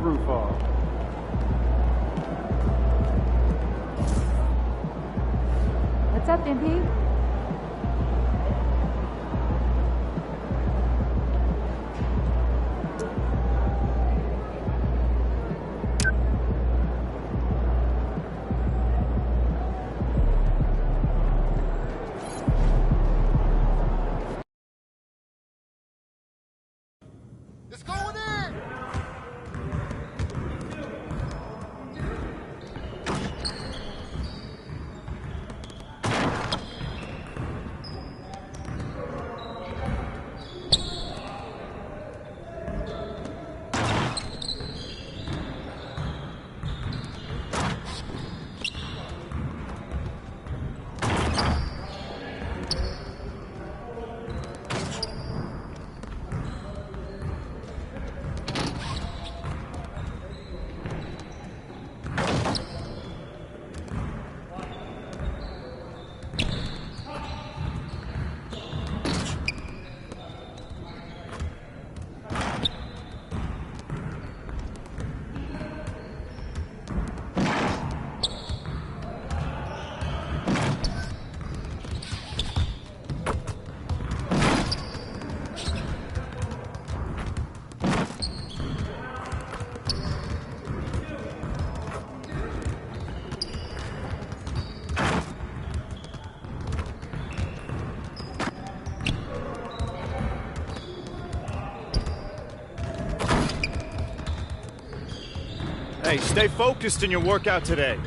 roof off. What's up, MP? It's going in! Hey, stay focused in your workout today.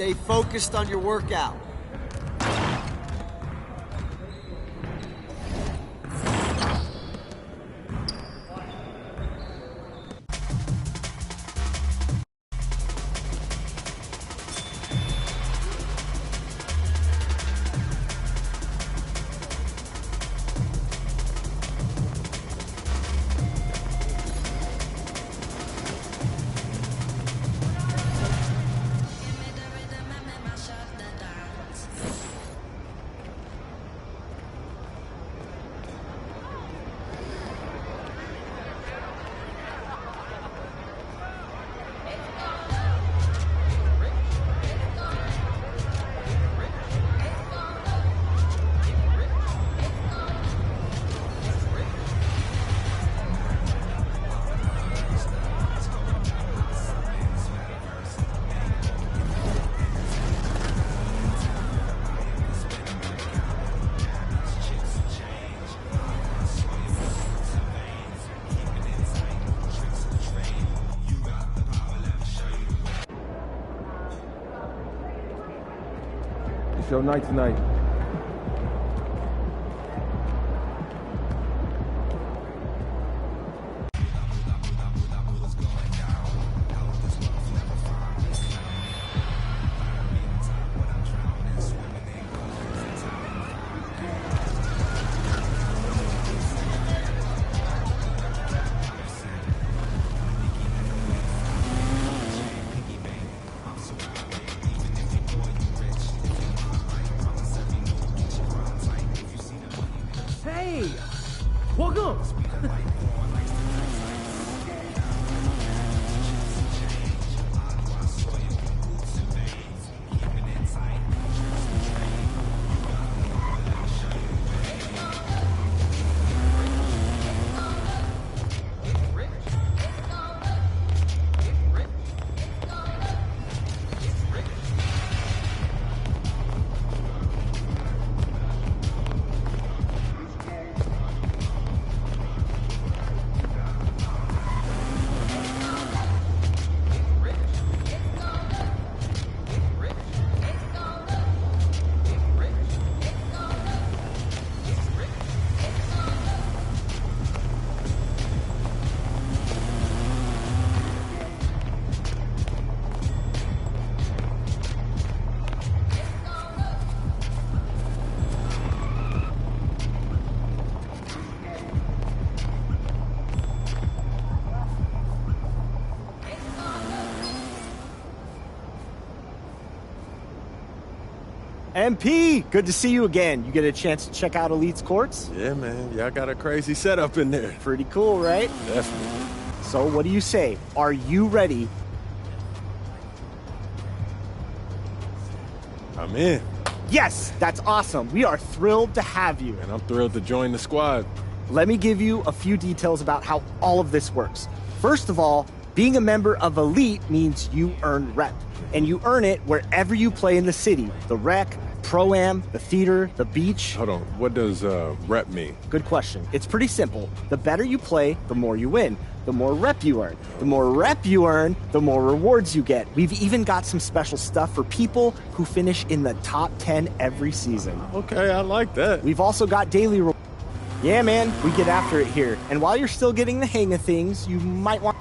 Stay focused on your workout. It's your night tonight. Welcome! MP, good to see you again. You get a chance to check out Elite's courts? Yeah, man. Y'all got a crazy setup in there. Pretty cool, right? Definitely. So what do you say? Are you ready? I'm in. Yes, that's awesome. We are thrilled to have you. And I'm thrilled to join the squad. Let me give you a few details about how all of this works. First of all, being a member of Elite means you earn rep. And you earn it wherever you play in the city. The rec, pro-am, the theater, the beach. Hold on. What does rep mean? Good question. It's pretty simple. The better you play, the more you win. The more rep you earn. The more rep you earn, the more rewards you get. We've even got some special stuff for people who finish in the top 10 every season. Okay, I like that. We've also got daily rewards. Yeah, man, we get after it here. And while you're still getting the hang of things, you might want...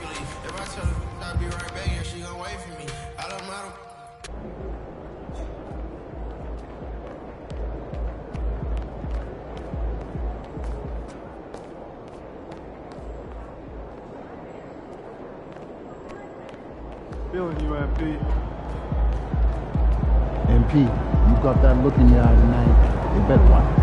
If I tell her I'll be right back here, she gon' wait for me. I don't matter. Feeling you, MP. MP, you got that look in your eye tonight. You better watch.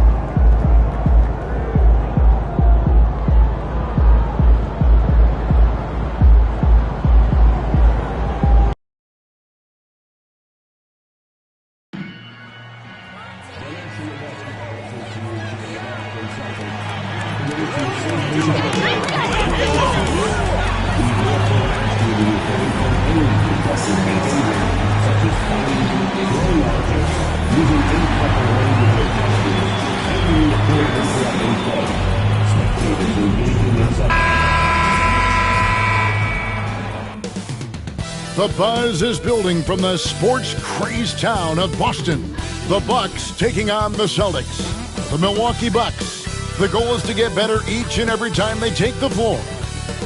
The buzz is building from the sports-crazed town of Boston. The Bucks taking on the Celtics. The Milwaukee Bucks. The goal is to get better each and every time they take the floor,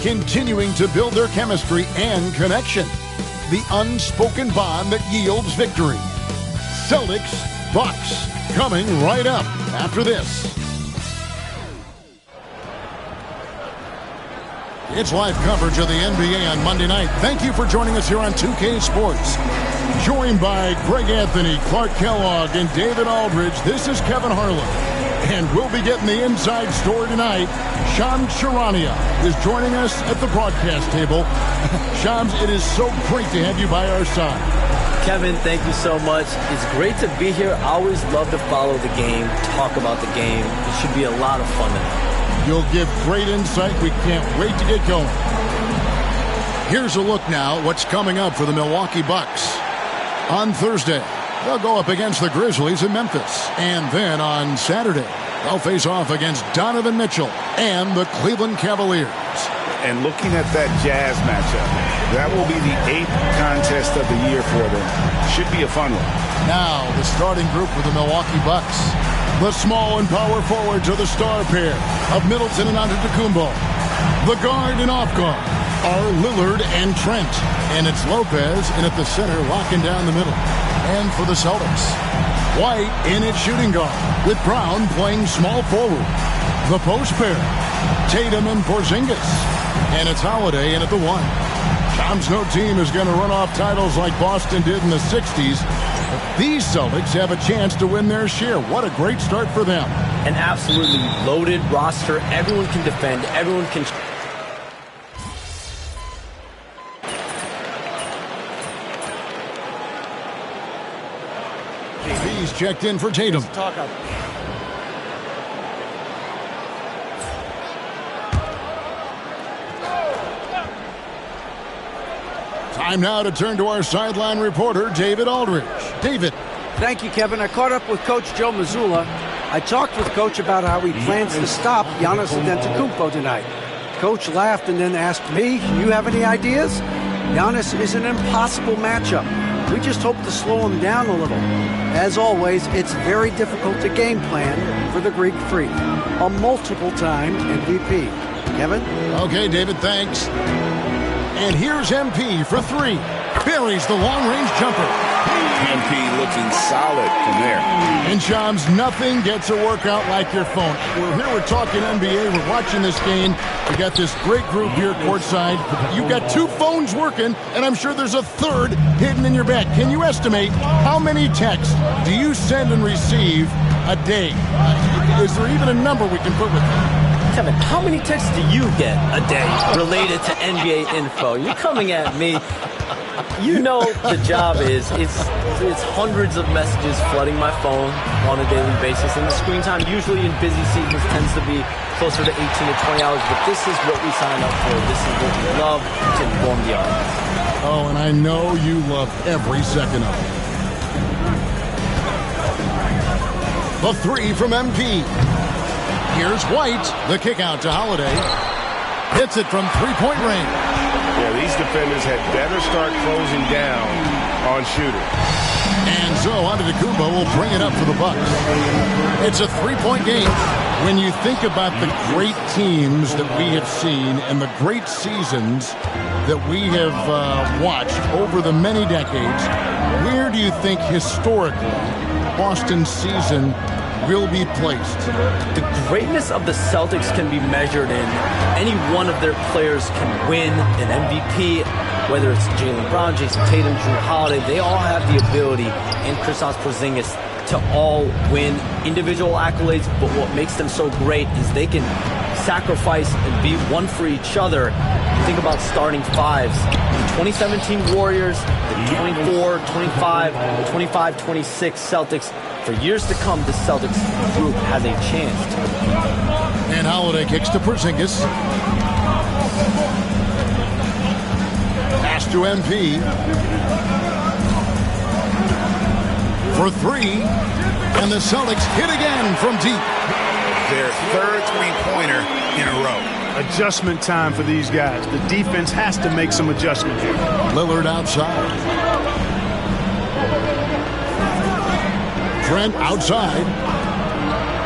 continuing to build their chemistry and connection. The unspoken bond that yields victory. Celtics, Bucks, coming right up after this. It's live coverage of the NBA on Monday night. Thank you for joining us here on 2K Sports. Joined by Greg Anthony, Clark Kellogg, and David Aldridge, this is Kevin Harlan. And we'll be getting the inside story tonight. Shams Charania is joining us at the broadcast table. Shams, it is so great to have you by our side. Kevin, thank you so much. It's great to be here. I always love to follow the game, talk about the game. It should be a lot of fun tonight. You'll give great insight. We can't wait to get going. Here's a look now what's coming up for the Milwaukee Bucks. On Thursday, they'll go up against the Grizzlies in Memphis. And then on Saturday, they'll face off against Donovan Mitchell and the Cleveland Cavaliers. And looking at that Jazz matchup, that will be the 8th contest of the year for them. Should be a fun one. Now, the starting group for the Milwaukee Bucks. The small and power forwards are the star pair of Middleton and Antetokounmpo. The guard and off guard are Lillard and Trent. And it's Lopez in at the center, locking down the middle. And for the Celtics, White in at shooting guard, with Brown playing small forward. The post pair, Tatum and Porzingis. And it's Holiday in at the 1. Shams, no team is going to run off titles like Boston did in the 60s. But these Celtics have a chance to win their share. What a great start for them. An absolutely loaded roster. Everyone can defend. Everyone can... KB's checked in for Tatum. Time now to turn to our sideline reporter, David Aldridge. David. Thank you, Kevin. I caught up with Coach Joe Mazzulla. I talked with Coach about how he plans to stop Giannis Antetokounmpo tonight. Coach laughed and then asked me, "You have any ideas?" Giannis is an impossible matchup. We just hope to slow him down a little. As always, it's very difficult to game plan for the Greek Freak, a multiple-time MVP. Kevin? Okay, David, thanks. And here's MP for 3. Buries the long-range jumper. MP looking solid from there. And Shams, nothing gets a workout like your phone. We're talking NBA. We're watching this game. We got this great group here courtside. You've got 2 phones working, and I'm sure there's a 3rd hidden in your bag. Can you estimate how many texts do you send and receive a day? Is there even a number we can put with it? Kevin, how many texts do you get a day related to NBA info? You're coming at me. You know the job is, it's hundreds of messages flooding my phone on a daily basis. And the screen time usually in busy seasons tends to be closer to 18 to 20 hours. But this is what we sign up for. This is what we love to inform the audience. Oh, and I know you love every second of it. The 3 from MP. Here's White. The kick out to Holiday. Hits it from 3-point range. Yeah, these defenders had better start closing down on shooting. And so Antetokounmpo will bring it up for the Bucks. It's a three-point game. When you think about the great teams that we have seen and the great seasons that we have watched over the many decades, where do you think historically Boston's season will be placed? The greatness of the Celtics can be measured in any one of their players can win an MVP, whether it's Jaylen Brown, Jason Tatum, Jrue Holiday. They all have the ability, and Kristaps Porzingis, to all win individual accolades, but what makes them so great is they can sacrifice and be one for each other. Think about starting fives. The 2017 Warriors, the 24, 25, 25, 26 Celtics. For years to come, the Celtics group has a chance to compete. And Holiday kicks to Porzingis. Pass to MP. For three. And the Celtics hit again from deep. Their third three-pointer in a row. Adjustment time for these guys. The defense has to make some adjustment here. Lillard outside. Trent outside.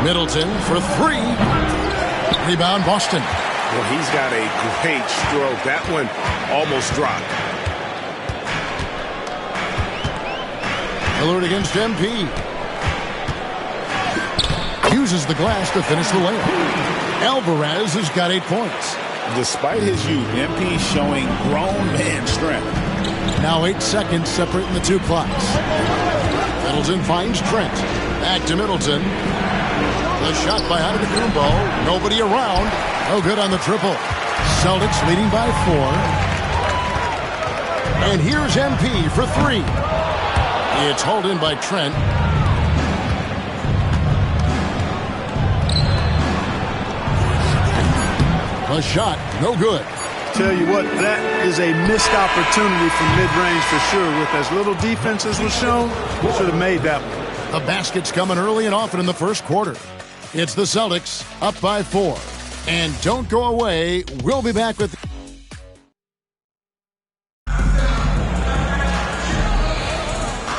Middleton for three. Rebound Boston. Well, he's got a great stroke. That one almost dropped. Lillard against MP. Uses the glass to finish the layup. Alvarez has got 8 points. Despite his youth, MP showing grown man strength. Now 8 seconds separating the two clocks. Middleton finds Trent. Back to Middleton. The shot by Antetokounmpo. Nobody around. No good on the triple. Celtics leading by 4. And here's MP for 3. It's hauled in by Trent. A shot, no good. Tell you what, that is a missed opportunity from mid-range for sure. With as little defense as was shown, should have made that one. The basket's coming early and often in the first quarter. It's the Celtics up by 4. And don't go away. We'll be back with...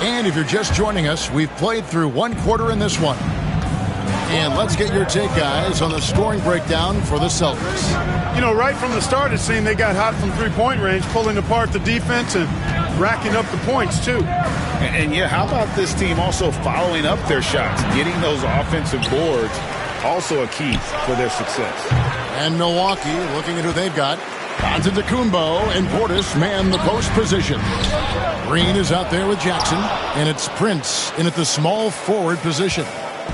And if you're just joining us, we've played through one quarter in this one. And let's get your take, guys, on the scoring breakdown for the Celtics. You know, right from the start, it seemed they got hot from three-point range, pulling apart the defense and racking up the points, too. And yeah, how about this team also following up their shots, getting those offensive boards, also a key for their success. And Milwaukee, looking at who they've got. Antetokounmpo and Portis man the post position. Green is out there with Jackson, and it's Prince in at the small forward position.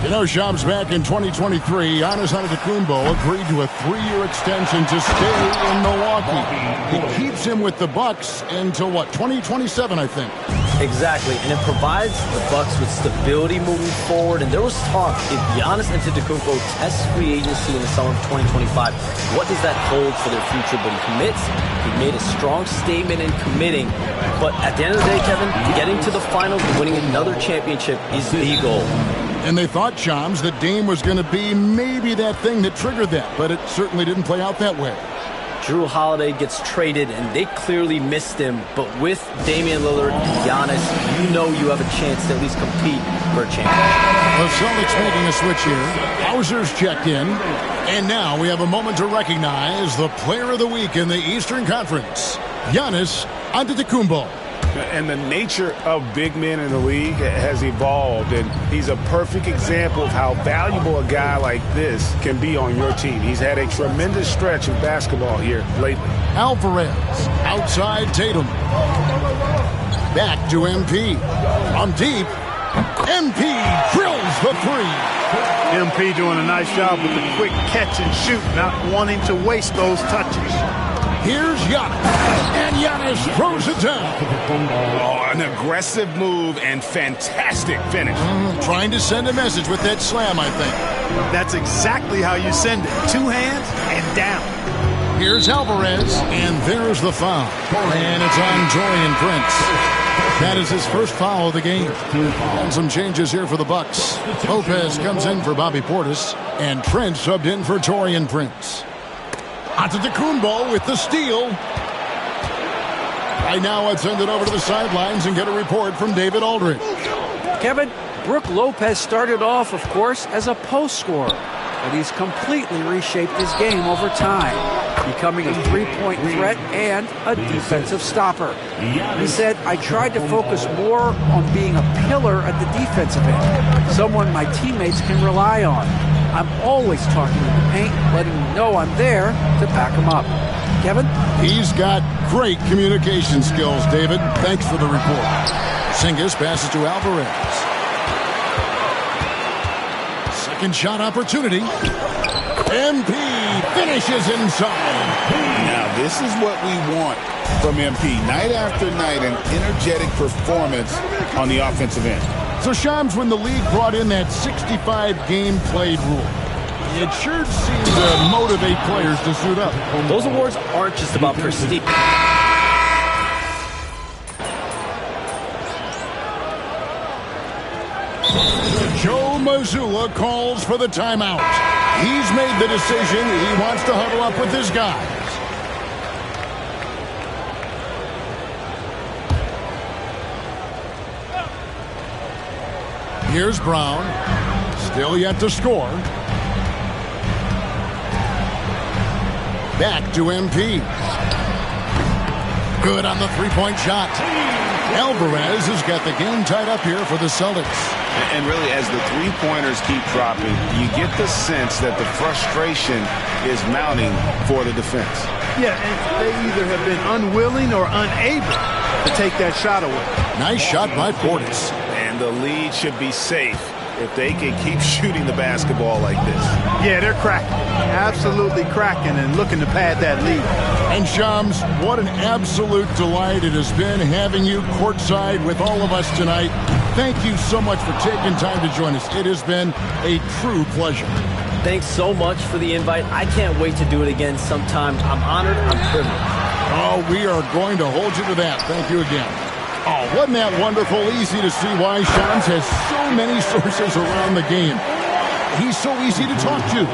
You know, Shams, back in 2023, Giannis Antetokounmpo agreed to a 3-year extension to stay in Milwaukee. It keeps him with the Bucks until, what, 2027, I think? Exactly, and it provides the Bucks with stability moving forward. And there was talk, if Giannis Antetokounmpo tests free agency in the summer of 2025, what does that hold for their future? But he commits. He made a strong statement in committing. But at the end of the day, Kevin, getting to the finals and winning another championship is the goal. And they thought, Shams, that Dame was going to be maybe that thing that triggered that, but it certainly didn't play out that way. Jrue Holiday gets traded, and they clearly missed him. But with Damian Lillard and Giannis, you know you have a chance to at least compete for a championship. The Celtics making a switch here. Hauser's checked in. And now we have a moment to recognize the player of the week in the Eastern Conference, Giannis Antetokounmpo. And the nature of big men in the league has evolved, and he's a perfect example of how valuable a guy like this can be on your team. He's had a tremendous stretch of basketball here lately. Alvarez outside Tatum. Back to MP. From deep, MP drills the 3. MP doing a nice job with the quick catch and shoot, not wanting to waste those touches. Here's Giannis, and Giannis throws it down. Oh, an aggressive move and fantastic finish. Trying to send a message with that slam, I think. That's exactly how you send it. 2 hands and down. Here's Alvarez, and there's the foul. And it's on Taurean Prince. That is his first foul of the game. And some changes here for the Bucks. Lopez comes in for Bobby Portis, and Trent subbed in for Taurean Prince. Antetokounmpo with the steal. Right now, let's send it over to the sidelines and get a report from David Aldridge. Kevin, Brook Lopez started off, of course, as a post scorer, but he's completely reshaped his game over time, becoming a three-point threat and a defensive stopper. He said, I tried to focus more on being a pillar at the defensive end, someone my teammates can rely on. I'm always talking in the paint, letting them know I'm there to back them up. Kevin? He's got great communication skills, David. Thanks for the report. Singus passes to Alvarez. Second shot opportunity. MP finishes inside. Now, this is what we want from MP. Night after night, an energetic performance on the offensive end. So, Shams, when the league brought in that 65 game played rule, it sure seemed to motivate players to suit up. Those awards aren't just about prestige. Joe Mazzulla calls for the timeout. He's made the decision. He wants to huddle up with his guys. Here's Brown. Still yet to score. Back to MP. Good on the three-point shot. Alvarez has got the game tied up here for the Celtics. And really, as the three-pointers keep dropping, you get the sense that the frustration is mounting for the defense. Yeah, and they either have been unwilling or unable to take that shot away. Nice shot by Portis. And the lead should be safe if they can keep shooting the basketball like this. Yeah, they're cracking. Absolutely cracking and looking to pad that lead. And Shams, what an absolute delight it has been having you courtside with all of us tonight. Thank you so much for taking time to join us. It has been a true pleasure. Thanks so much for the invite. I can't wait to do it again sometime. I'm honored. I'm privileged. Oh, we are going to hold you to that. Thank you again. Oh, wasn't that wonderful? Easy to see why Shams has so many sources around the game. He's so easy to talk to.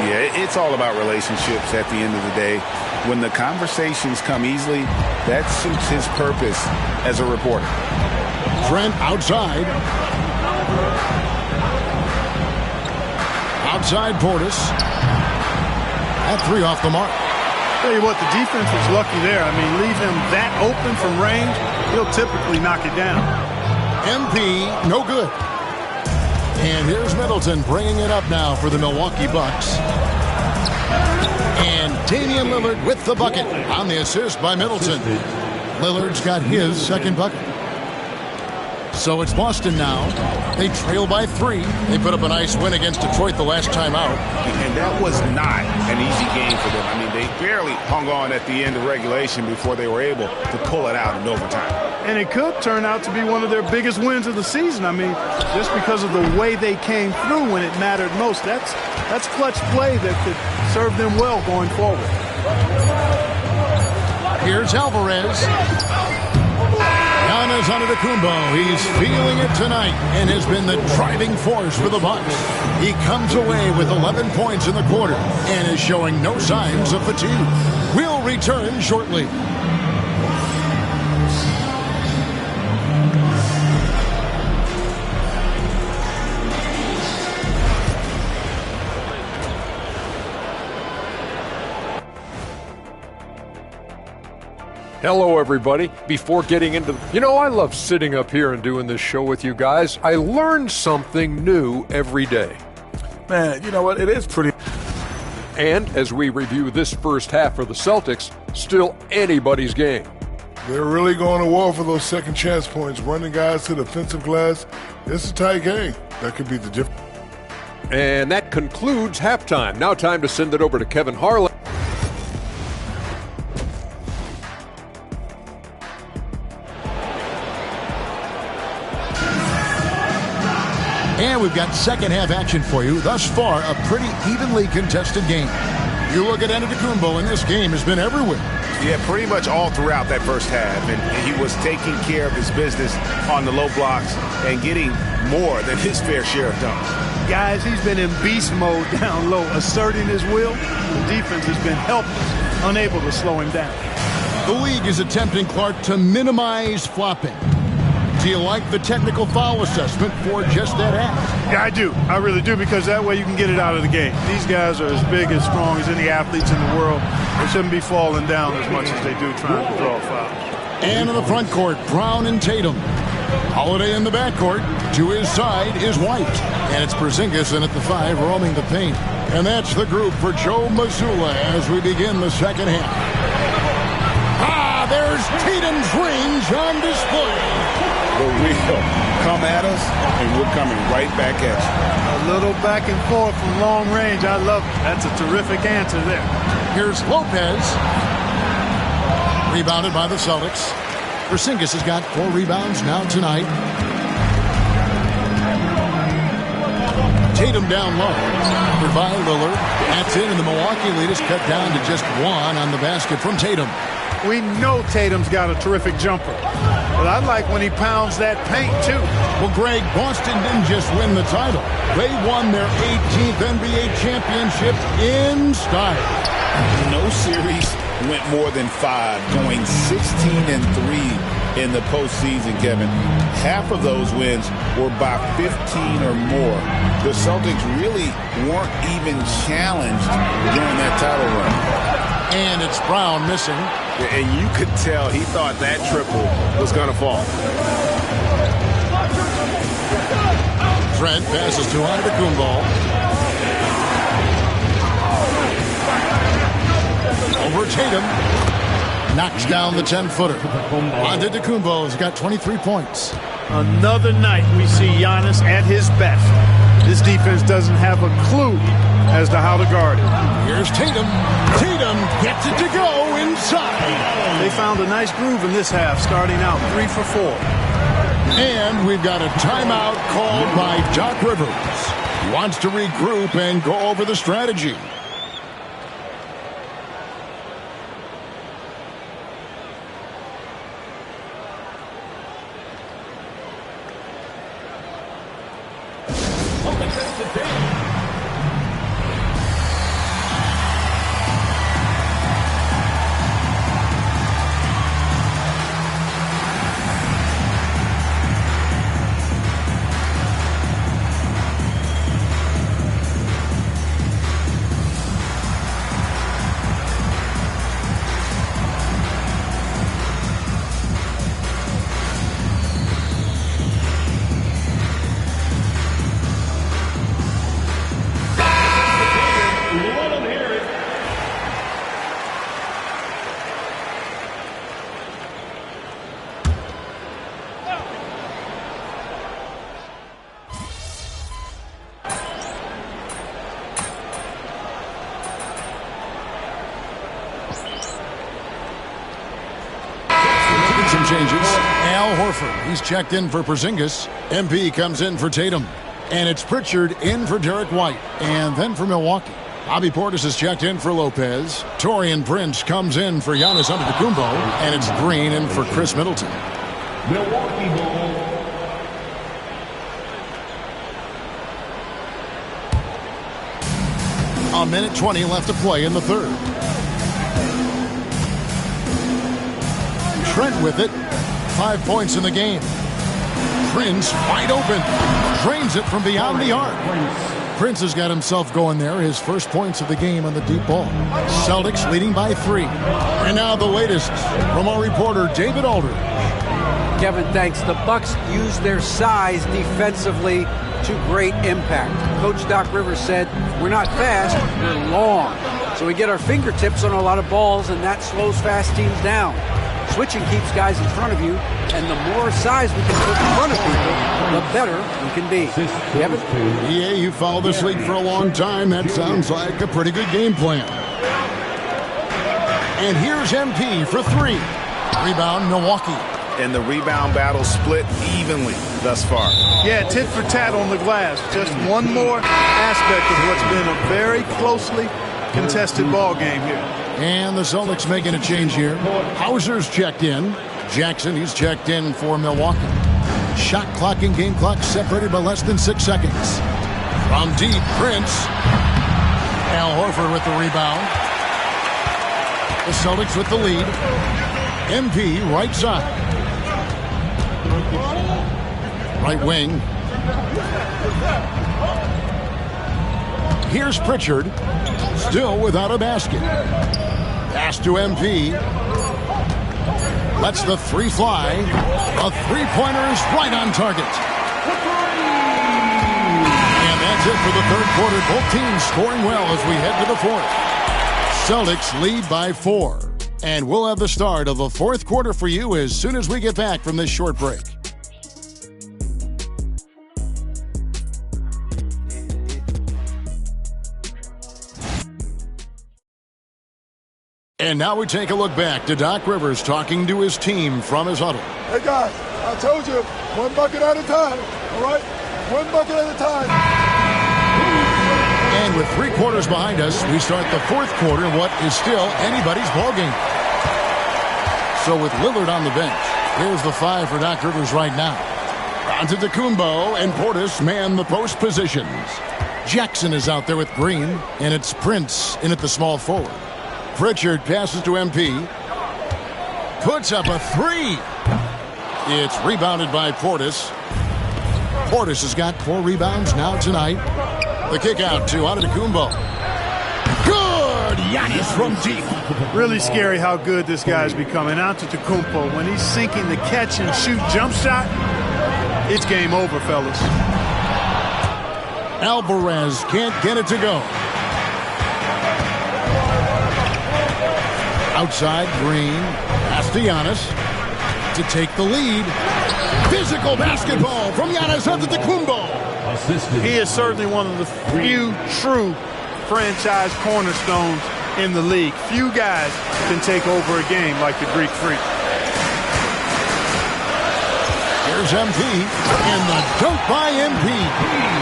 Yeah, it's all about relationships at the end of the day. When the conversations come easily, that suits his purpose as a reporter. Trent outside. Outside Portis. That three off the mark. Tell you what, the defense was lucky there. I mean, leave him that open from range, he'll typically knock it down. MP, no good. And here's Middleton bringing it up now for the Milwaukee Bucks. And Damian Lillard with the bucket on the assist by Middleton. Lillard's got his second bucket. So it's Boston now. They trail by 3. They put up a nice win against Detroit the last time out. And that was not an easy game for them. I mean, they barely hung on at the end of regulation before they were able to pull it out in overtime. And it could turn out to be one of their biggest wins of the season. I mean, just because of the way they came through when it mattered most. That's clutch play that could serve them well going forward. Here's Alvarez. Giannis Antetokounmpo, he's feeling it tonight and has been the driving force for the Bucks. He comes away with 11 points in the quarter and is showing no signs of fatigue. We'll return shortly. Hello, everybody. Before getting into... I love sitting up here and doing this show with you guys. I learn something new every day. Man, you know what? It is pretty... And as we review this first half for the Celtics, still anybody's game. They're really going to war for those second chance points, running guys to the offensive glass. It's a tight game. That could be the difference. And that concludes halftime. Now time to send it over to Kevin Harlan. And we've got second half action for you. Thus far, a pretty evenly contested game. You look at Antetokounmpo, and this game has been everywhere. Yeah, pretty much all throughout that first half. And he was taking care of his business on the low blocks and getting more than his fair share of dunks. Guys, he's been in beast mode down low, asserting his will. The defense has been helpless, unable to slow him down. The league is attempting, Clark, to minimize flopping. Do you like the technical foul assessment for just that act? Yeah, I do. I really do, because that way you can get it out of the game. These guys are as big and strong as any athletes in the world. They shouldn't be falling down as much as they do trying to draw fouls. And in the front court, Brown and Tatum. Holiday in the backcourt. To his side is White. And it's Porzingis in at the 5, roaming the paint. And that's the group for Joe Mazzulla as we begin the second half. There's Tatum's range on display. The wheel come at us, and we're coming right back at you. A little back and forth from long range. I love it. That's a terrific answer there. Here's Lopez. Rebounded by the Celtics. Porzingis has got 4 rebounds now tonight. Tatum down low. By Lillard. That's in, and the Milwaukee lead is cut down to just 1 on the basket from Tatum. We know Tatum's got a terrific jumper, but I like when he pounds that paint, too. Well, Greg, Boston didn't just win the title. They won their 18th NBA championship in style. No series went more than 5, going 16-3 in the postseason, Kevin. Half of those wins were by 15 or more. The Celtics really weren't even challenged during that title run. And it's Brown missing. And you could tell he thought that triple was going to fall. Trent passes to Antetokounmpo. Over Tatum. Knocks down the 10-footer. Antetokounmpo has got 23 points. Another night we see Giannis at his best. This defense doesn't have a clue as to how to guard it. Here's Tatum. Tatum gets it to go inside. They found a nice groove in this half, starting out 3 for 4. And we've got a timeout called by Doc Rivers. He wants to regroup and go over the strategy. Some changes. Al Horford, he's checked in for Porzingis. MP comes in for Tatum. And it's Pritchard in for Derek White. And then for Milwaukee, Bobby Portis is checked in for Lopez. Taurean Prince comes in for Giannis Antetokounmpo. And it's Green in for Chris Middleton. Milwaukee ball. A minute 20 left to play in the third. Trent with it. 5 points in the game. Prince wide open. Drains it from beyond the arc. Prince has got himself going there. His first points of the game on the deep ball. Celtics leading by 3. And now the latest from our reporter David Aldridge. Kevin, thanks. The Bucks use their size defensively to great impact. Coach Doc Rivers said, we're not fast, we're long. So we get our fingertips on a lot of balls, and that slows fast teams down. Switching keeps guys in front of you, and the more size we can put in front of people, the better we can be. Kevin? Yeah, you followed this league for a long time. That sounds like a pretty good game plan. And here's MP for 3. Rebound, Milwaukee. And the rebound battle split evenly thus far. Yeah, tit for tat on the glass. Just one more aspect of what's been a very closely contested ball game here. And the Celtics making a change here. Hauser's checked in. Jackson, he's checked in for Milwaukee. Shot clock and game clock separated by less than 6 seconds. From deep, Prince. Al Horford with the rebound. The Celtics with the lead. MP right side. Right wing. Here's Pritchard. Still without a basket. Pass to MP. Lets the three fly. A three-pointer is right on target. And that's it for the third quarter. Both teams scoring well as we head to the fourth. Celtics lead by 4. And we'll have the start of the fourth quarter for you as soon as we get back from this short break. And now we take a look back to Doc Rivers talking to his team from his huddle. Hey guys, I told you, one bucket at a time, all right? One bucket at a time. And with 3 quarters behind us, we start the fourth quarter in what is still anybody's ballgame. So with Lillard on the bench, here's the 5 for Doc Rivers right now. Antetokounmpo and Portis man the post positions. Jackson is out there with Green, and it's Prince in at the small forward. Pritchard passes to MP. Puts up a 3. It's rebounded by Portis. Portis has got 4 rebounds now tonight. The kick out to Antetokounmpo. Good! Giannis from deep. Really scary how good this guy's becoming. Antetokounmpo, when he's sinking the catch and shoot jump shot, it's game over, fellas. Alvarez can't get it to go. Outside, Green. Pass to Giannis to take the lead. Physical basketball from Giannis Antetokounmpo. He is certainly one of the few true franchise cornerstones in the league. Few guys can take over a game like the Greek Freak. Here's MP, and the dunk by MP.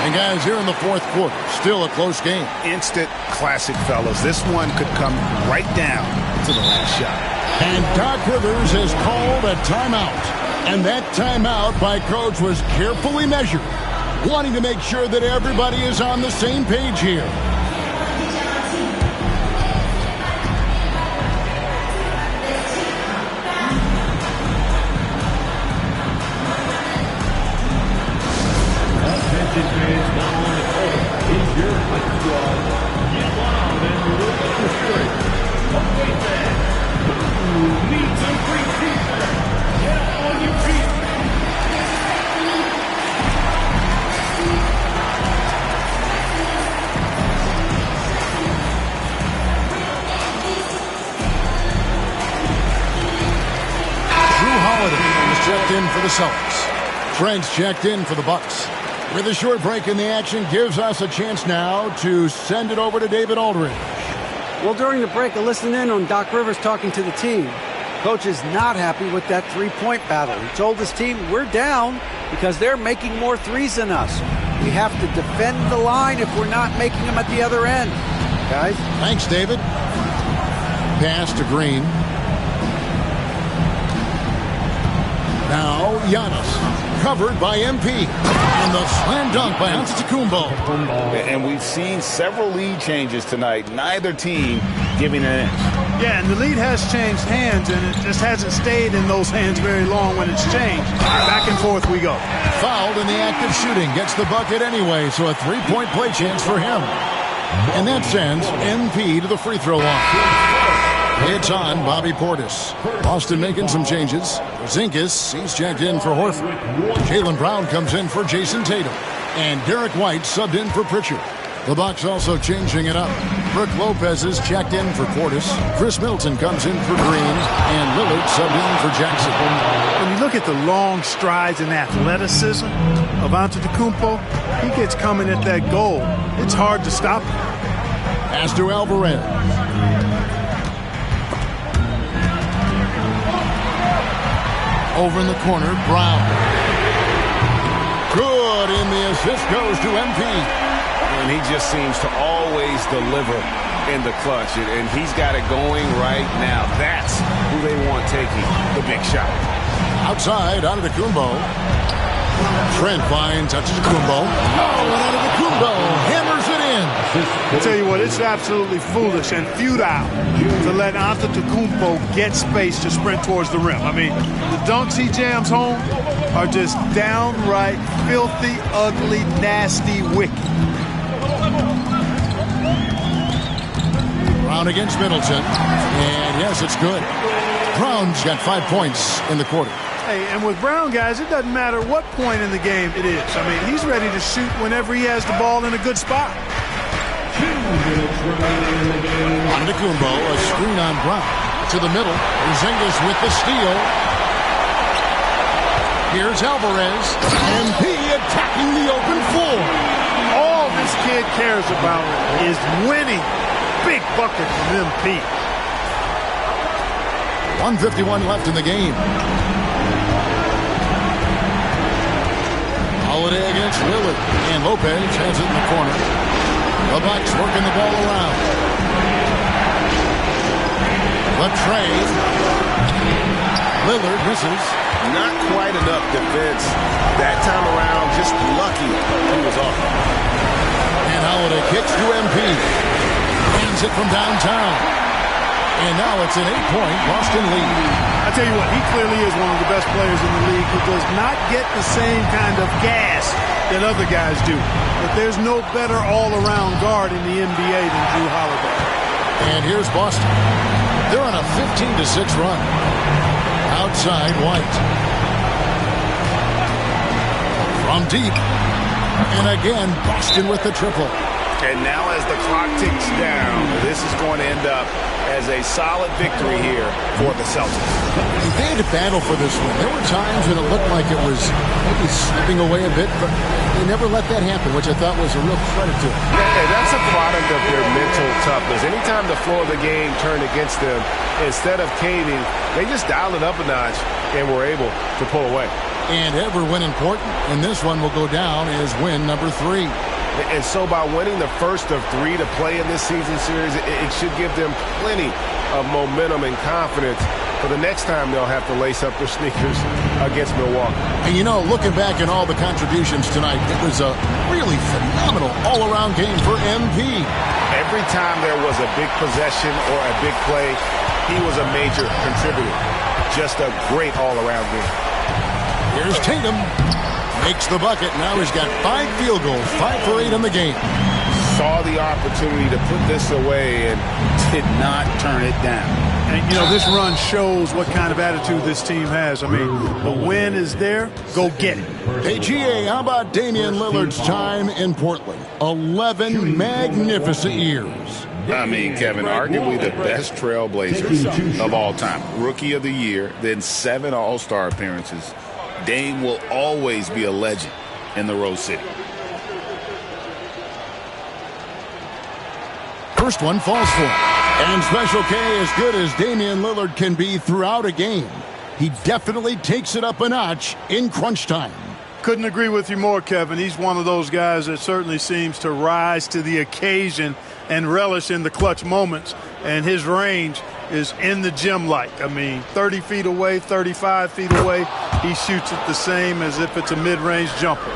And guys, here in the fourth quarter, still a close game. Instant classic, fellas. This one could come right down to the last shot. And Doc Rivers has called a timeout. And that timeout by Coach was carefully measured, wanting to make sure that everybody is on the same page here. Attention fans, now on the court is your high squad. Get loud and look at the spirit. Okay, fans. Who needs a great season? Get on your feet. Drew Holiday was checked in for the Celtics. Trent's checked in for the Bucks. With a short break in the action, gives us a chance now to send it over to David Aldridge. Well, during the break, I listened in on Doc Rivers talking to the team. Coach is not happy with that three-point battle. He told his team, we're down because they're making more threes than us. We have to defend the line if we're not making them at the other end. Guys? Thanks, David. Pass to Green. Now, Giannis. Covered by MP. And the slam dunk by Antetokounmpo. And we've seen several lead changes tonight. Neither team giving an inch. Yeah, and the lead has changed hands, and it just hasn't stayed in those hands very long when it's changed. Back and forth we go. Fouled in the act of shooting. Gets the bucket anyway, so a three-point play chance for him. And that sends MP to the free throw line. It's on Bobby Portis. Boston making some changes. Zinkis, he's checked in for Horford. Jaylen Brown comes in for Jason Tatum. And Derek White subbed in for Pritchard. The Bucks also changing it up. Brook Lopez is checked in for Portis. Chris Middleton comes in for Green. And Lillard subbed in for Jackson. When you look at the long strides and athleticism of Antetokounmpo, he gets coming at that goal. It's hard to stop him. Pass to Alvarez. Over in the corner, Brown. Good, and the assist goes to MP. And he just seems to always deliver in the clutch, and he's got it going right now. That's who they want taking the big shot. Outside, Antetokounmpo. Trent finds Antetokounmpo. Oh, and Antetokounmpo hammers it in. I tell you what, it's absolutely foolish and futile to let Antetokounmpo get space to sprint towards the rim. I mean, the dunks he jams home are just downright filthy, ugly, nasty, wicked. Brown against Middleton. And yes, it's good. Brown's got 5 points in the quarter. Hey, and with Brown, guys, it doesn't matter what point in the game it is. I mean, he's ready to shoot whenever he has the ball in a good spot. Antetokounmpo, a screen on Brown. To the middle. Porzingis with the steal. Here's Alvarez. MP attacking the open floor. All this kid cares about is winning. Big bucket from MP. 1:51 left in the game. Holiday against Lillard. And Lopez has it in the corner. The Bucks working the ball around. The trade. Lillard misses. Not quite enough defense that time around. Just lucky he was off. And Holiday kicks to MP. Hands it from downtown. And now it's an 8-point Boston lead. I tell you what, he clearly is one of the best players in the league who does not get the same kind of gas that other guys do. But there's no better all-around guard in the NBA than Drew Holiday. And here's Boston. They're on a 15-6 run. Outside White. From deep. And again, Boston with the triple. And now as the clock ticks down, this is going to end up as a solid victory here for the Celtics. They had to battle for this one. There were times when it looked like it was maybe slipping away a bit, but they never let that happen, which I thought was a real credit to them. Yeah, that's a product of their mental toughness. Anytime the floor of the game turned against them, instead of caving, they just dialed it up a notch and were able to pull away. And every win important, and this one will go down as win number 3. And so by winning the first of 3 to play in this season series, it should give them plenty of momentum and confidence for the next time they'll have to lace up their sneakers against Milwaukee. And you know, looking back at all the contributions tonight, it was a really phenomenal all-around game for MP. Every time there was a big possession or a big play, he was a major contributor. Just a great all-around game. Here's Tatum. Makes the bucket. Now he's got 5 field goals, 5 for 8 in the game. Saw the opportunity to put this away and did not turn it down. And, you know, this run shows what kind of attitude this team has. I mean, the win is there. Go get it. Hey, GA, how about Damian Lillard's time in Portland? 11 magnificent years. I mean, Kevin, arguably the best trailblazers of all time. Rookie of the year, then 7 All-Star appearances. Dame will always be a legend in the Rose City. First one falls for him. And Special K, as good as Damian Lillard can be throughout a game, he definitely takes it up a notch in crunch time. Couldn't agree with you more, Kevin. He's one of those guys that certainly seems to rise to the occasion and relish in the clutch moments. And his range is in the gym like. I mean, 30 feet away, 35 feet away, he shoots it the same as if it's a mid-range jumper.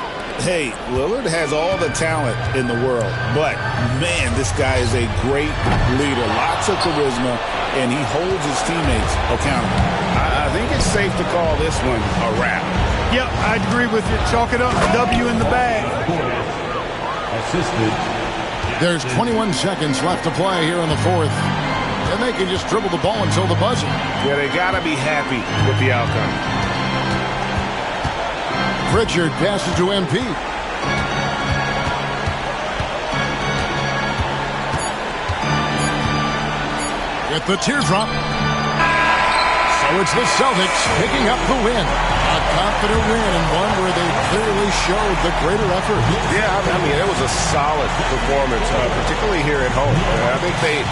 Hey, Lillard has all the talent in the world, but, man, this guy is a great leader. Lots of charisma, and he holds his teammates accountable. I think it's safe to call this one a wrap. Yep, I'd agree with you. Chalk it up. W in the bag. There's 21 seconds left to play here in the 4th. And they can just dribble the ball until the buzzer. Yeah, they got to be happy with the outcome. Pritchard passes to MP. With the teardrop. So it's the Celtics picking up the win. A confident win and one where they clearly showed the greater effort. Yeah, I mean, it was a solid performance, particularly here at home. I think they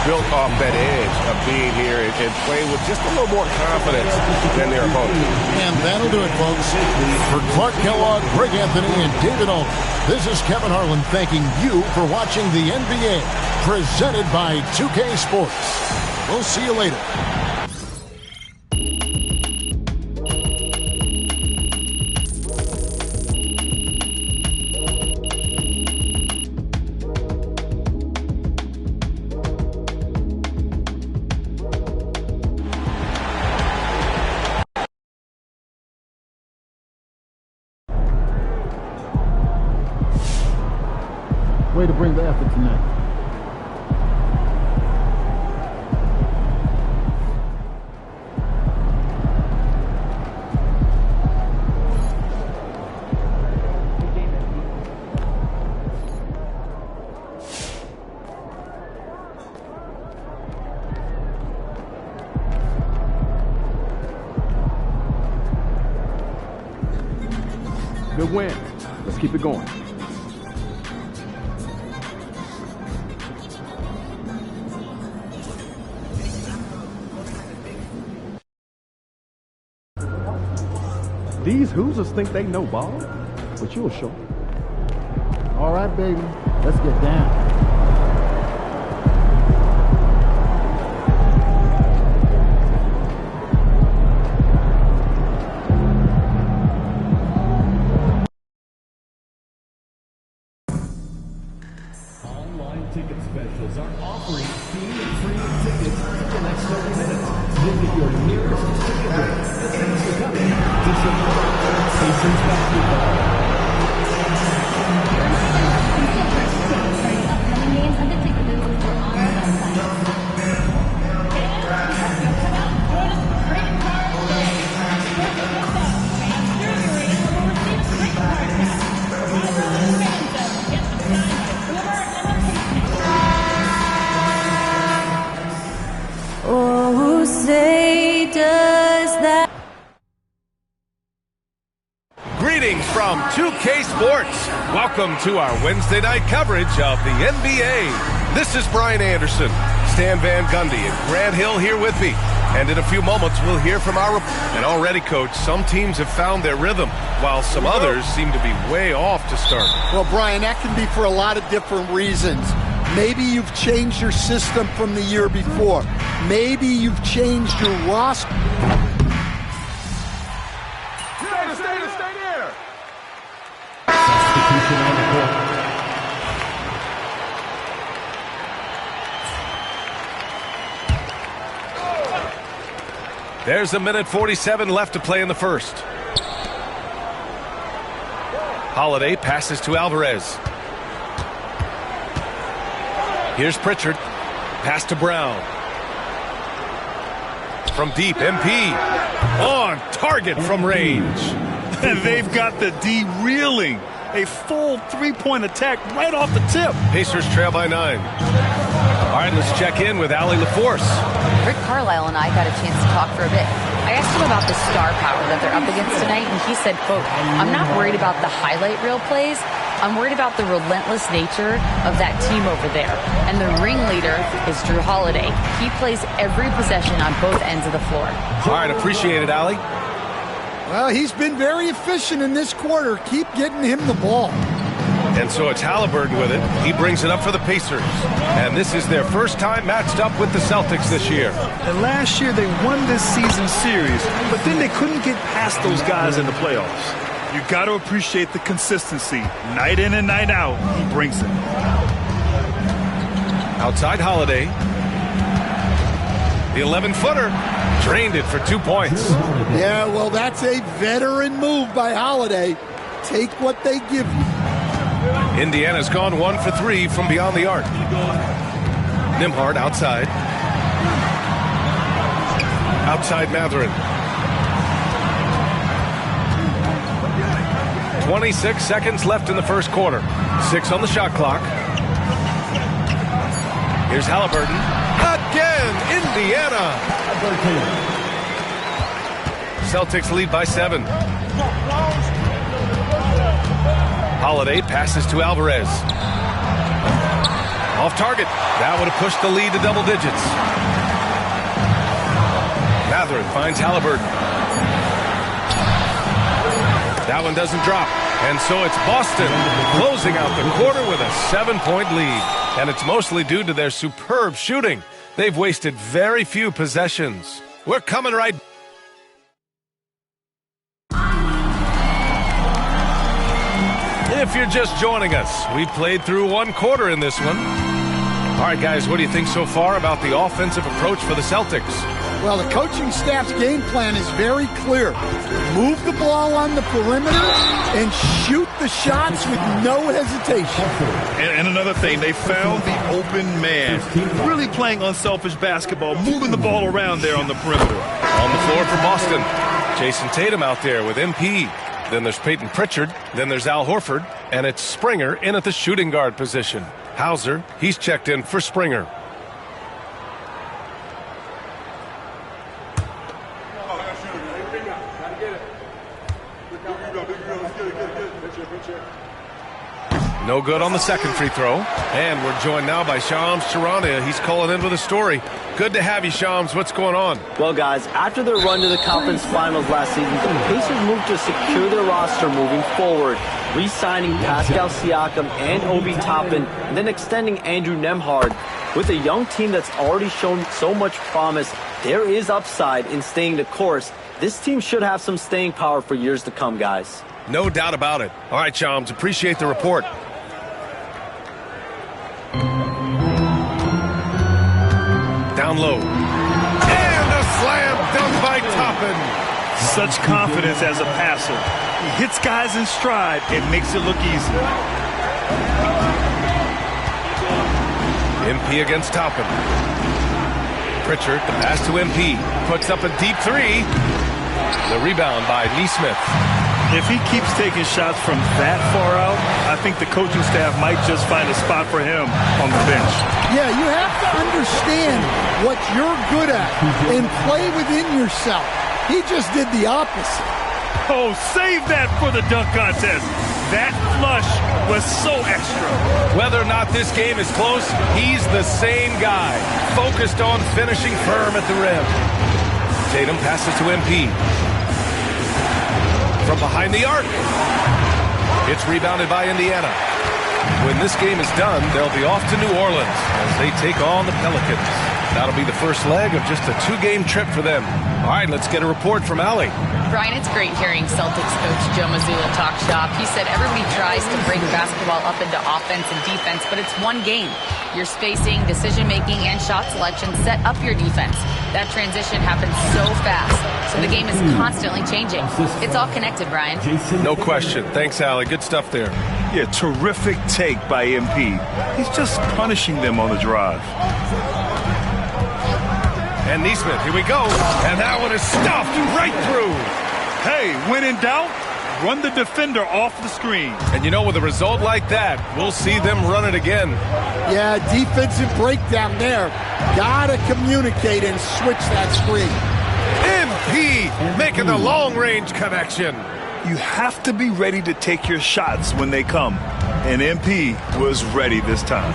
built off that edge of being here and playing with just a little more confidence than their opponents. And that'll do it, folks. For Clark Kellogg, Greg Anthony, and David Owen, this is Kevin Harlan thanking you for watching the NBA, presented by 2K Sports. We'll see you later. Way to bring the effort tonight. Good win. Let's keep it going. These Hoosiers think they know ball, but you'll show. All right, baby. Let's get down. Ticket specials are offering fee-free tickets for the next 30 minutes. Visit your nearest ticket rate. Thanks for coming to support Pacers basketball. Upcoming games and the ticket booths are on the website. Oh, say does that. Greetings from 2K Sports. Welcome to our Wednesday night coverage of the NBA. This is Brian Anderson, Stan Van Gundy, and Grant Hill here with me. And in a few moments, we'll hear from our... And already, Coach, some teams have found their rhythm, while some others seem to be way off to start. Well, Brian, that can be for a lot of different reasons. Maybe you've changed your system from the year before. Maybe you've changed your roster. Stay there. Substitution on the court. There's a minute 47 left to play in the first. Holiday passes to Alvarez. Here's Pritchard. Pass to Brown. From deep, MP. On target from range. And they've got the D reeling. A full three-point attack right off the tip. Pacers trail by 9. All right, let's check in with Allie LaForce. Rick Carlisle and I got a chance to talk for a bit. I asked him about the star power that they're up against tonight, and he said, quote, "I'm not worried about the highlight reel plays. I'm worried about the relentless nature of that team over there. And the ringleader is Drew Holiday. He plays every possession on both ends of the floor." All right, appreciate it, Allie. Well, he's been very efficient in this quarter. Keep getting him the ball. And so it's Halliburton with it. He brings it up for the Pacers. And this is their first time matched up with the Celtics this year. And last year they won this season series, but then they couldn't get past those guys in the playoffs. You got to appreciate the consistency. Night in and night out, he brings it. Outside Holiday. The 11-footer drained it for 2 points. Yeah, well, that's a veteran move by Holiday. Take what they give you. Indiana's gone 1 for 3 from beyond the arc. Nembhard outside. Outside Mathurin. 26 seconds left in the first quarter. 6 on the shot clock. Here's Halliburton. Again, Indiana. Celtics lead by 7. Holiday passes to Alvarez. Off target. That would have pushed the lead to double digits. Mathurin finds Halliburton. That one doesn't drop. And so it's Boston closing out the quarter with a 7-point lead. And it's mostly due to their superb shooting. They've wasted very few possessions. We're coming right back. If you're just joining us, we played through 1 quarter in this one. All right, guys, what do you think so far about the offensive approach for the Celtics? Well, the coaching staff's game plan is very clear. Move the ball on the perimeter and shoot the shots with no hesitation. And another thing, they found the open man. Really playing unselfish basketball, moving the ball around there on the perimeter. On the floor for Boston, Jason Tatum out there with MP. Then there's Peyton Pritchard. Then there's Al Horford. And it's Springer in at the shooting guard position. Hauser, he's checked in for Springer. No good on the second free throw. And we're joined now by Shams Charania. He's calling in with a story. Good to have you, Shams. What's going on? Well, guys, after their run to the conference finals last season, the Pacers moved to secure their roster moving forward, re-signing Pascal Siakam and Obi Toppin, and then extending Andrew Nembhard. With a young team that's already shown so much promise, there is upside in staying the course. This team should have some staying power for years to come, guys. No doubt about it. All right, Shams, appreciate the report. Down low. And a slam dunk by Toppin. Such confidence as a passer. He hits guys in stride and makes it look easy. MP against Toppin. Pritchard, the pass to MP. Puts up a deep three. The rebound by Nesmith. If he keeps taking shots from that far out, I think the coaching staff might just find a spot for him on the bench. Yeah, you have to understand what you're good at and play within yourself. He just did the opposite. Oh, save that for the dunk contest. That flush was so extra. Whether or not this game is close, he's the same guy, focused on finishing firm at the rim. Tatum passes to MP. From behind the arc. It's rebounded by Indiana. When this game is done, they'll be off to New Orleans as they take on the Pelicans. That'll be the first leg of just a 2-game trip for them. All right, let's get a report from Allie. Brian, it's great hearing Celtics coach Joe Mazzulla talk shop. He said everybody tries to bring basketball up into offense and defense, but it's one game. Your spacing, decision-making, and shot selection set up your defense. That transition happens so fast, so the game is constantly changing. It's all connected, Brian. No question. Thanks, Allie. Good stuff there. Yeah, terrific take by MP. He's just punishing them on the drive. And Nesmith, here we go. And that one is stuffed right through. Hey, when in doubt, run the defender off the screen. And you know, with a result like that, we'll see them run it again. Yeah, defensive breakdown there. Gotta communicate and switch that screen. MP making the long-range connection. You have to be ready to take your shots when they come. And MP was ready this time.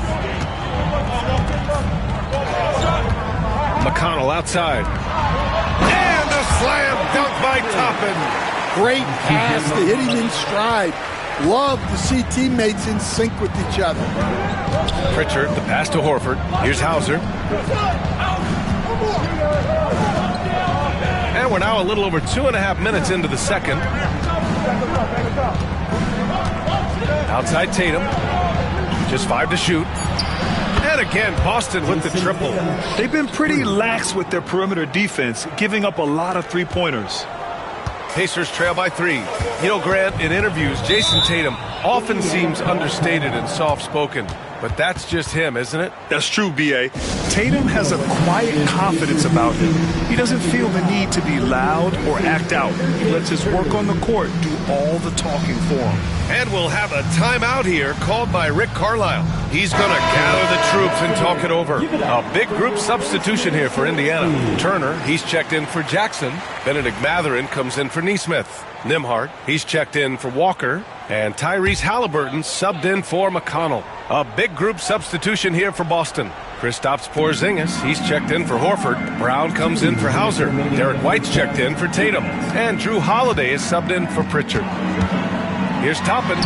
McConnell outside. And a slam dunk by Toppin. Great pass to hit him in stride. Love to see teammates in sync with each other. Pritchard, the pass to Horford. Here's Hauser. And we're now a little over 2.5 minutes into the second. Outside Tatum. Just 5 to shoot. And again, Boston with the triple. They've been pretty lax with their perimeter defense, giving up a lot of three-pointers. Pacers trail by 3. You know, Grant, in interviews, Jason Tatum often seems understated and soft-spoken. But that's just him, isn't it? That's true, B.A. Tatum has a quiet confidence about him. He doesn't feel the need to be loud or act out. He lets his work on the court do all the talking for him. And we'll have a timeout here called by Rick Carlisle. He's going to gather the troops and talk it over. A big group substitution here for Indiana. Turner, he's checked in for Jackson. Benedict Mathurin comes in for Nesmith. Nembhard, he's checked in for Walker. And Tyrese Halliburton subbed in for McConnell. A big group substitution here for Boston. Kristaps Porzingis, he's checked in for Horford. Brown comes in for Hauser. Derek White's checked in for Tatum. And Drew Holiday is subbed in for Pritchard. Here's Toppin.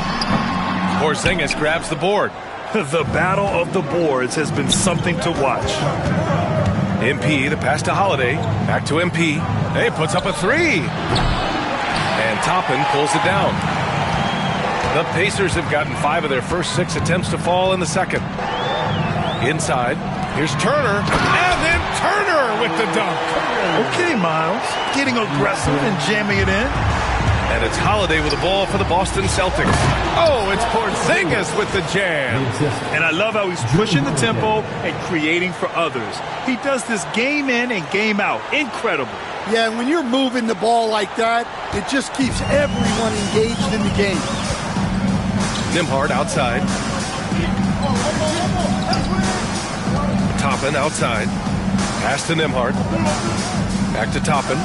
Porzingis grabs the board. The battle of the boards has been something to watch. MP, the pass to Holiday. Back to MP. Hey, puts up a 3. And Toppin pulls it down. The Pacers have gotten 5 of their first 6 attempts to fall in the second. Inside, here's Turner, and then Turner with the dunk. Okay, Miles. Getting aggressive and jamming it in. And it's Holiday with the ball for the Boston Celtics. Oh, it's Porzingis with the jam. And I love how he's pushing the tempo and creating for others. He does this game in and game out. Incredible. Yeah, when you're moving the ball like that, it just keeps everyone engaged in the game. Nembhard outside. Toppin outside. Pass to Nembhard. Back to Toppin.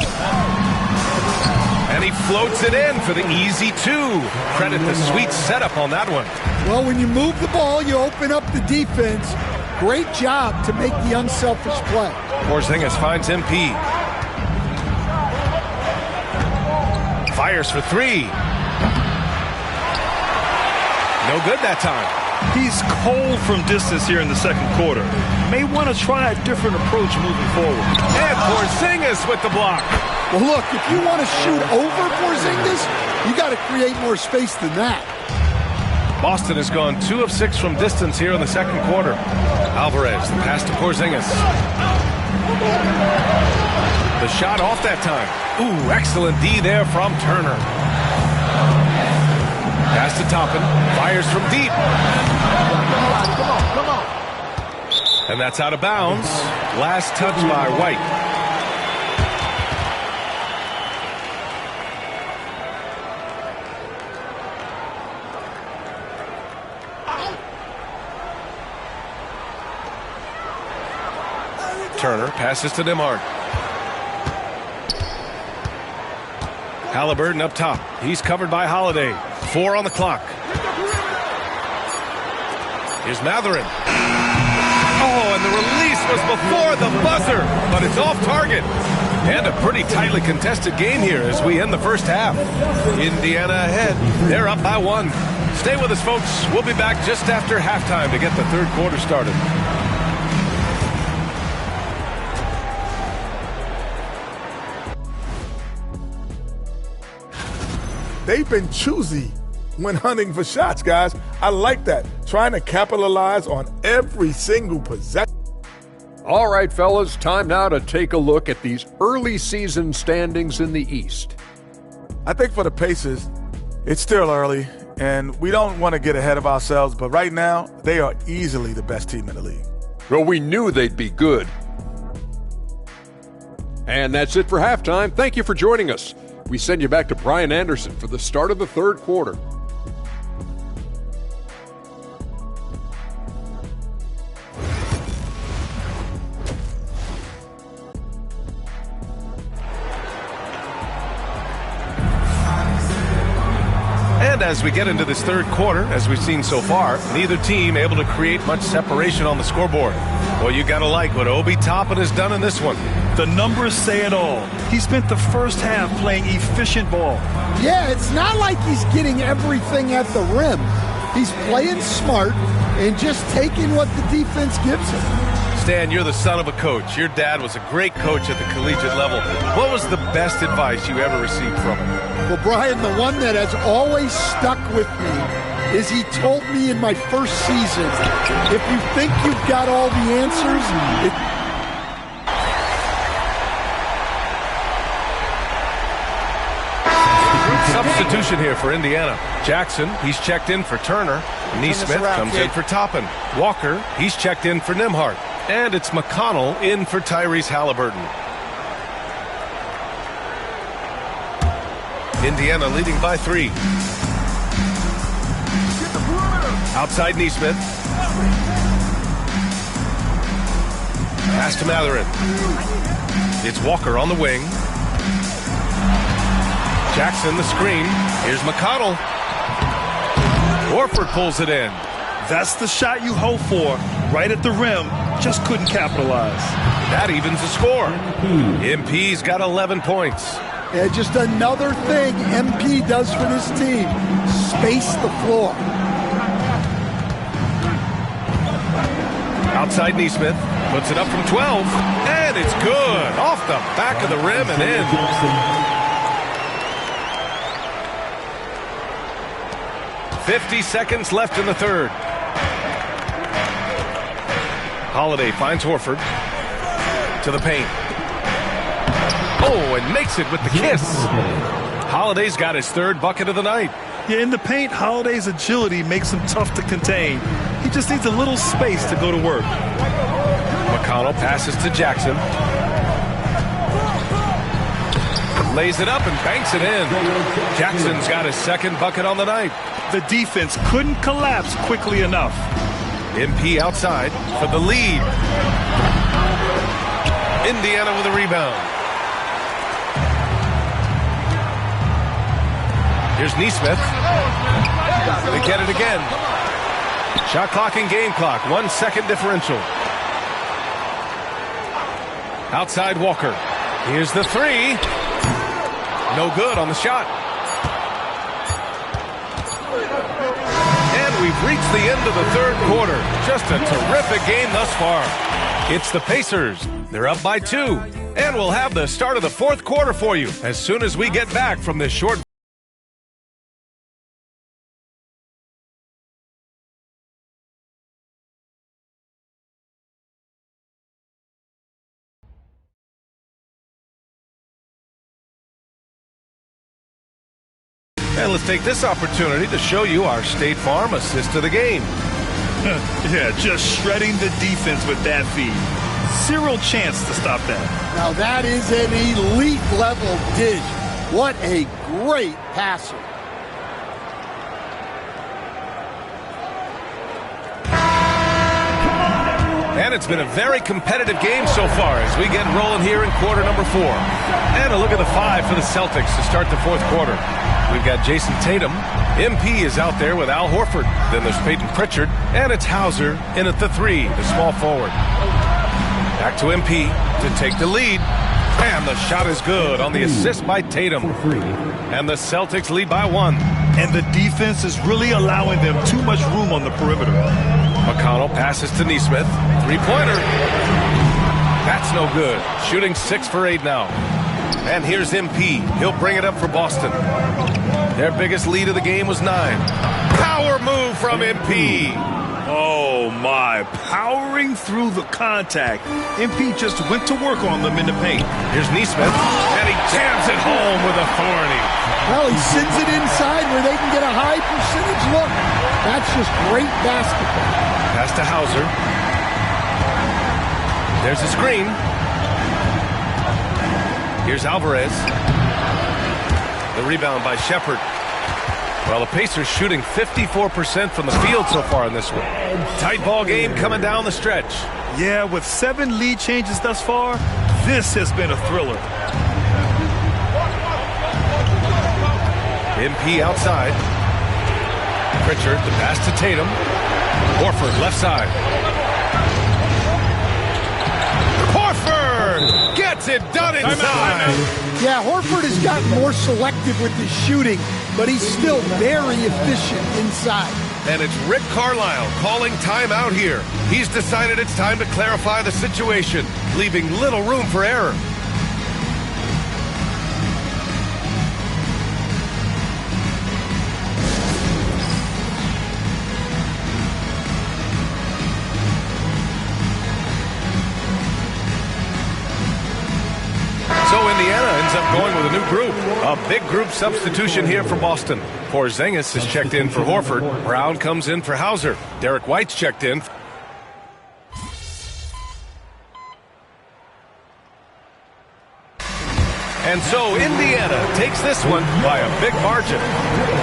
And he floats it in for the easy two. Credit the sweet setup on that one. Well, when you move the ball, you open up the defense. Great job to make the unselfish play. Porzingis finds MP. Fires for three. No good that time. He's cold from distance here in the second quarter. May want to try a different approach moving forward. And Porzingis with the block. Well, look, if you want to shoot over Porzingis, you got to create more space than that. Boston has gone 2 of 6 from distance here in the second quarter. Alvarez, the pass to Porzingis. The shot off that time. Ooh, excellent D there from Turner. Pass to Toppin. Fires from deep. Come on. And that's out of bounds. Last touch by White. Turner passes to Nembhard. Halliburton up top. He's covered by Holiday. 4 on the clock. Here's Mathurin. Oh, and the release was before the buzzer, but it's off target. And a pretty tightly contested game here as we end the first half. Indiana ahead. They're up by 1. Stay with us, folks. We'll be back just after halftime to get the third quarter started. They've been choosy when hunting for shots, guys. I like that. Trying to capitalize on every single possession. All right, fellas, time now to take a look at these early season standings in the East. I think for the Pacers, it's still early, and we don't want to get ahead of ourselves, but right now, they are easily the best team in the league. Well, we knew they'd be good. And that's it for halftime. Thank you for joining us. We send you back to Brian Anderson for the start of the third quarter. And as we get into this third quarter, as we've seen so far, neither team able to create much separation on the scoreboard. Well, you got to like what Obi Toppin has done in this one. The numbers say it all. He spent the first half playing efficient ball. Yeah, it's not like he's getting everything at the rim. He's playing smart and just taking what the defense gives him. Stan, you're the son of a coach. Your dad was a great coach at the collegiate level. What was the best advice you ever received from him? Well, Brian, the one that has always stuck with me is he told me in my first season, if you think you've got all the answers, Substitution here for Indiana. Jackson, he's checked in for Turner. Neesmith comes in for Toppin. Walker, he's checked in for Nembhard. And it's McConnell in for Tyrese Halliburton. Indiana leading by 3. Outside Neesmith. Pass to Mathurin. It's Walker on the wing. Jackson the screen. Here's McConnell. Horford pulls it in. That's the shot you hope for. Right at the rim. Just couldn't capitalize. That evens the score. MP's got 11 points. Yeah, just another thing MP does for this team. Space the floor. Outside Neesmith. Puts it up from 12. And it's good. Off the back of the rim and in. .50 seconds left in the third. Holiday finds Horford. To the paint. Oh, and makes it with the kiss. Holiday's got his third bucket of the night. Yeah, in the paint, Holiday's agility makes him tough to contain. He just needs a little space to go to work. McConnell passes to Jackson. Lays it up and banks it in. Jackson's got his second bucket on the night. The defense couldn't collapse quickly enough. MP outside for the lead. Indiana with a rebound. Here's Nesmith. They get it again. Shot clock and game clock. 1 second differential. Outside Walker. Here's the three. No good on the shot. And we've reached the end of the third quarter. Just a terrific game thus far. It's the Pacers. They're up by 2. And we'll have the start of the fourth quarter for you as soon as we get back from this short. And let's take this opportunity to show you our State Farm assist to the game. Yeah, just shredding the defense with that feed. Zero chance to stop that. Now that is an elite level dish. What a great passer. And it's been a very competitive game so far as we get rolling here in quarter number 4. And a look at the 5 for the Celtics to start the fourth quarter. We've got Jason Tatum. MP is out there with Al Horford. Then there's Peyton Pritchard. And it's Hauser in at the 3, the small forward. Back to MP to take the lead. And the shot is good on the assist by Tatum. And the Celtics lead by 1. And the defense is really allowing them too much room on the perimeter. McConnell passes to Nesmith. Three-pointer. That's no good. Shooting 6 for 8 now. And here's MP. He'll bring it up for Boston. Their biggest lead of the game was 9. Power move from MP. Oh, my. Powering through the contact. MP just went to work on them in the paint. Here's Nesmith. And he jams it home with authority. Well, he sends it inside where they can get a high percentage look. That's just great basketball. Pass to Hauser. There's a screen. Here's Alvarez. The rebound by Shepard. Well, the Pacers shooting 54% from the field so far in this one. Tight ball game coming down the stretch. Yeah, with 7 lead changes thus far, this has been a thriller. MP outside. Pritchard, the pass to Tatum. Horford, left side. Horford gets it done inside. Yeah, Horford has gotten more selective with his shooting, but he's still very efficient inside. And it's Rick Carlisle calling timeout here. He's decided it's time to clarify the situation, leaving little room for error. So Indiana ends up going with a new group. A big group substitution here for Boston. Porzingis is checked in for Horford. Brown comes in for Hauser. Derek White's checked in. And so Indiana takes this one by a big margin.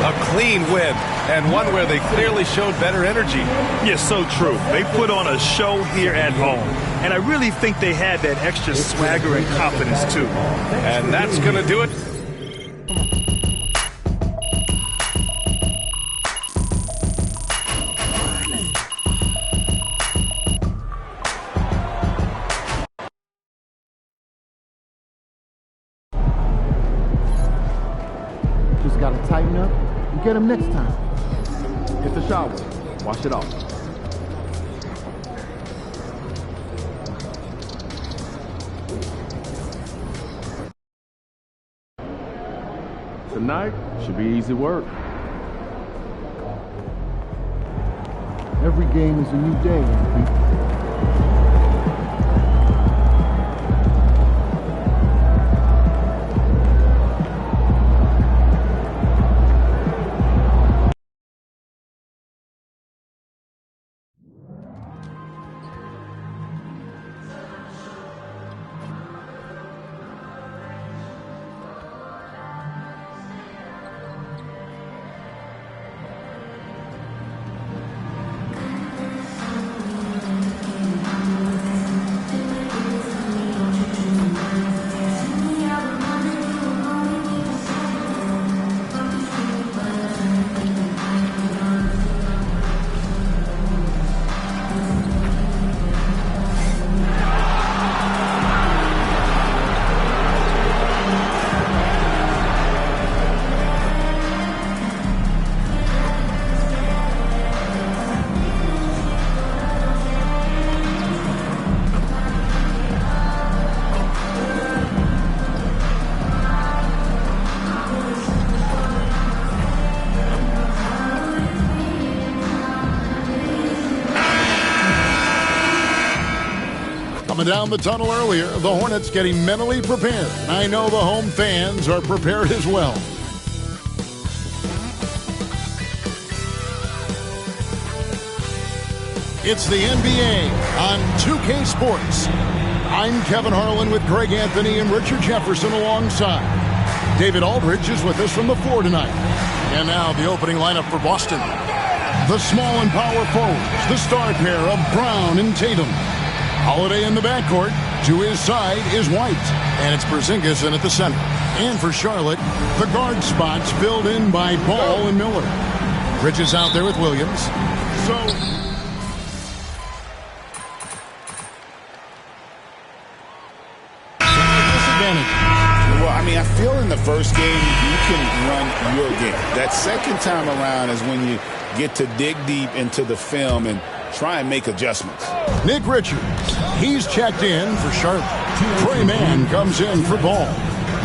A clean win, and one where they clearly showed better energy. Yes, so true. They put on a show here at home. And I really think they had that extra swagger and confidence, too. And that's going to do it. Just got to tighten up and get him next time. Get the shower. Wash it off. Tonight should be easy work. Every game is a new day, MP. Coming down the tunnel earlier, the Hornets getting mentally prepared. And I know the home fans are prepared as well. It's the NBA on 2K Sports. I'm Kevin Harlan with Greg Anthony and Richard Jefferson alongside. David Aldridge is with us from the floor tonight. And now the opening lineup for Boston. The small and power forwards, the star pair of Brown and Tatum. Holiday in the backcourt. To his side is White. And it's Porzingis in at the center. And for Charlotte, the guard spots filled in by Ball and Miller. Bridges out there with Williams. So well, I mean, I feel in the first game you can run your game. That second time around is when you get to dig deep into the film and try and make adjustments. Nick Richards, he's checked in for Charlotte. Trey Mann comes in for Ball.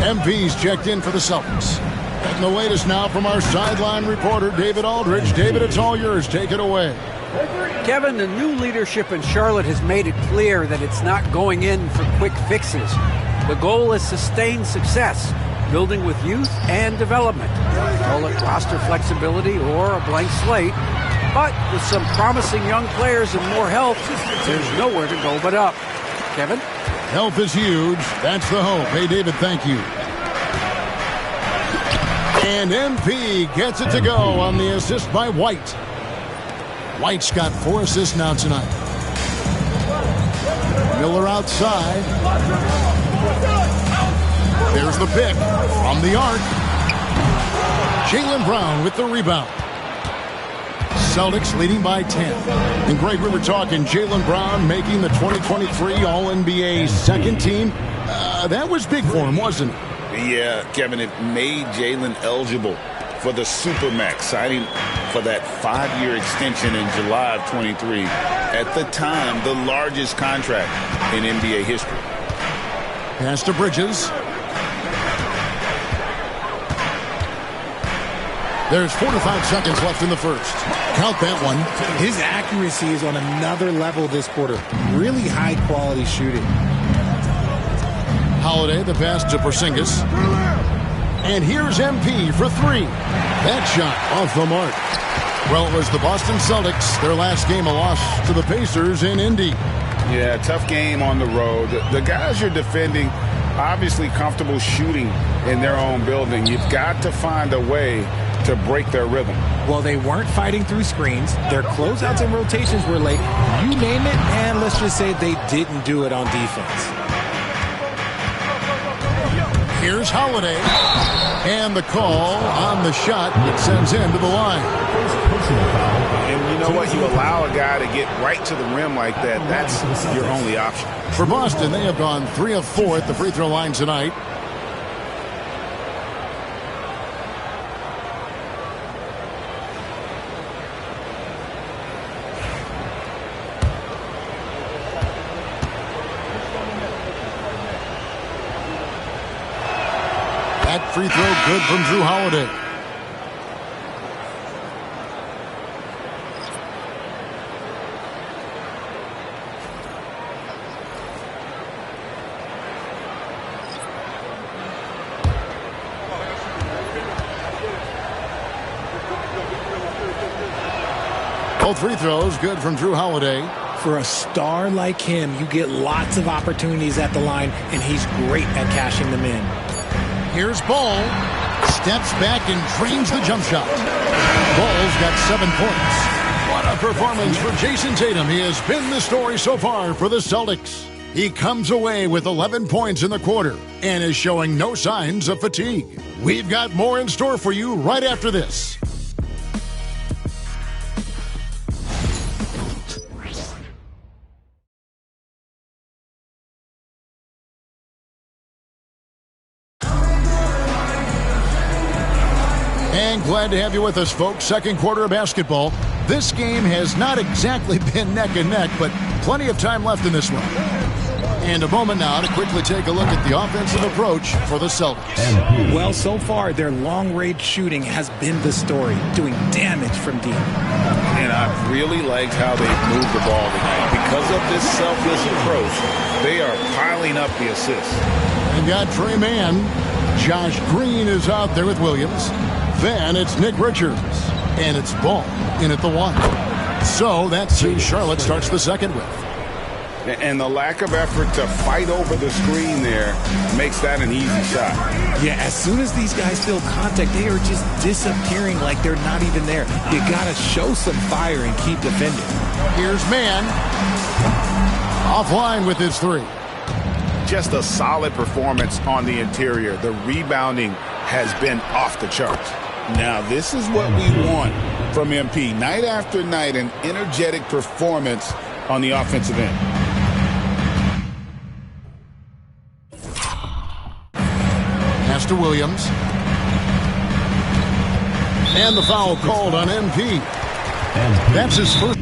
MP's checked in for the Celtics. And the latest now from our sideline reporter, David Aldridge. David, it's all yours. Take it away. Kevin, the new leadership in Charlotte has made it clear that it's not going in for quick fixes. The goal is sustained success, building with youth and development. Call it roster flexibility or a blank slate. But with some promising young players and more help, there's nowhere to go but up. Kevin? Help is huge. That's the hope. Hey, David, thank you. And MP gets it to go on the assist by White. White's got 4 assists now tonight. Miller outside. There's the pick from the arc. Jaylen Brown with the rebound. Celtics leading by 10. And Greg, we were talking Jaylen Brown making the 2023 All-NBA second team. That was big for him, wasn't it? Yeah, Kevin, it made Jaylen eligible for the Supermax, signing for that 5-year extension in July of 23. At the time, the largest contract in NBA history. Pass to Bridges. There's 45 seconds left in the first. Count that one. His accuracy is on another level this quarter. Really high-quality shooting. Holiday, the pass to Porzingis. And here's MP for 3. That shot off the mark. Well, it was the Boston Celtics. Their last game, a loss to the Pacers in Indy. Yeah, tough game on the road. The guys you're defending, obviously comfortable shooting in their own building. You've got to find a way to break their rhythm. Well, they weren't fighting through screens. Their closeouts and rotations were late. You name it, and let's just say they didn't do it on defense. Here's Holiday. And the call on the shot. It sends him to the line. And you know what? You allow a guy to get right to the rim like that. That's your only option. For Boston, they have gone 3 of 4 at the free throw line tonight. That free throw good from Drew Holiday. Both free throws good from Drew Holiday. For a star like him, you get lots of opportunities at the line, and he's great at cashing them in. Here's Ball. Steps back and drains the jump shot. Ball's got 7 points. What a performance for Jason Tatum. He has been the story so far for the Celtics. He comes away with 11 points in the quarter and is showing no signs of fatigue. We've got more in store for you right after this. And glad to have you with us, folks. Second quarter of basketball. This game has not exactly been neck and neck, but plenty of time left in this one. And a moment now to quickly take a look at the offensive approach for the Celtics. Well, so far, their long-range shooting has been the story, doing damage from deep. And I really liked how they've moved the ball tonight. Because of this selfless approach, they are piling up the assists. They've got Trey Mann. Josh Green is out there with Williams. Then it's Nick Richards. And it's Ball in at the 1. So that's who Charlotte starts the second with. And the lack of effort to fight over the screen there makes that an easy shot. Yeah, as soon as these guys feel contact, they are just disappearing like they're not even there. You got to show some fire and keep defending. Here's Mann. Offline with his 3. Just a solid performance on the interior. The rebounding has been off the charts. Now, this is what we want from MP. Night after night, an energetic performance on the offensive end. Pass to Williams. And the foul called on MP. That's his first.